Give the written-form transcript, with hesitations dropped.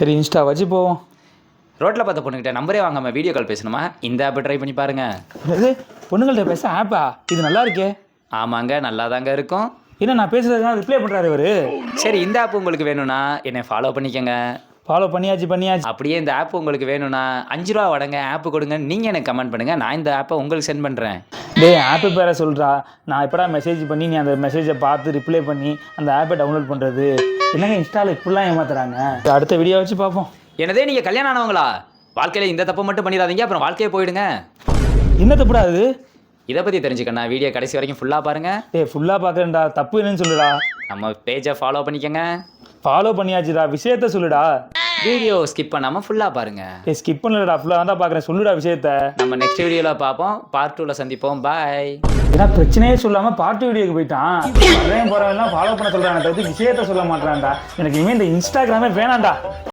சரி இன்ஸ்டா வச்சு போவோம். ரோட்டில் பார்த்த பொண்ணுக்கிட்ட நம்பரே வாங்காம வீடியோ கால் பேசணுமா? இந்த ஆப்பை ட்ரை பண்ணி பாருங்க. இது பொண்ணுங்கள்ட்ட பேச ஆப்பா? இது நல்லா இருக்கே. ஆமாங்க, நல்லா தாங்க இருக்கும். என்ன நான் பேசுறதுதான் ரிப்ளை பண்ணுறாரு இவர். சரி, இந்த ஆப் உங்களுக்கு வேணும்னா என்னை ஃபாலோ பண்ணிக்கங்க. ஃபாலோ பண்ணியாச்சு. அப்படியே இந்த ஆப் உங்களுக்கு வேணும்னா 5 ரூபா வடங்க ஆப்பு கொடுங்க. நீங்கள் எனக்கு கமெண்ட் பண்ணுங்கள், நான் இந்த ஆப்பை உங்களுக்கு சென்ட் பண்ணுறேன். டேய் ஆப்பு பேரை சொல்கிறா. நான் எப்படா மெசேஜ் பண்ணி நீ அந்த மெசேஜை பார்த்து ரிப்ளை பண்ணி அந்த ஆப்பை டவுன்லோட் பண்ணுறது? என்னங்க இன்ஸ்டாவில் இப்படிலாம் ஏமாத்துறாங்க. அடுத்த வீடியோ வச்சு பார்ப்போம். என்னதே நீங்கள் கல்யாணம் ஆனவங்களா? வாழ்க்கையில் இந்த தப்பு மட்டும் பண்ணிடாதீங்க, அப்புறம் வாழ்க்கையே போயிடுங்க. என்ன தப்புடா அது? இதை பற்றி தெரிஞ்சுக்கண்ணா வீடியோ கடைசி வரைக்கும் ஃபுல்லாக பாருங்கள். டேய் ஃபுல்லாக பார்க்குறேன்டா. தப்பு என்னன்னு சொல்லுடா. நம்ம பேஜை ஃபாலோ பண்ணிக்கங்க. ஃபாலோ பண்ணியாச்சுடா. விஷயத்த சொல்லுடா. வீடியோ ஸ்கிப் பண்ணாமல் ஃபுல்லாக பாருங்கள். டேய் ஸ்கிப் பண்ணலடா, ஃபுல்லாக தான் பார்க்குறேன். சொல்லுடா விஷயத்த. நம்ம நெக்ஸ்ட் வீடியோவில் பார்ப்போம். பார்ட் 2ல சந்திப்போம். பாய். ஏன்னா பிரச்சனையே சொல்லாமல் பார்ட் வீடியோக்கு போயிட்டான். அதையும் போகிறவெல்லாம் ஃபாலோ பண்ண சொல்கிறான், தவிர்த்து விஷயத்த சொல்ல மாட்டான்டா. எனக்கு இனிமேல் இந்த இன்ஸ்டாகிராமே வேணாம்டா.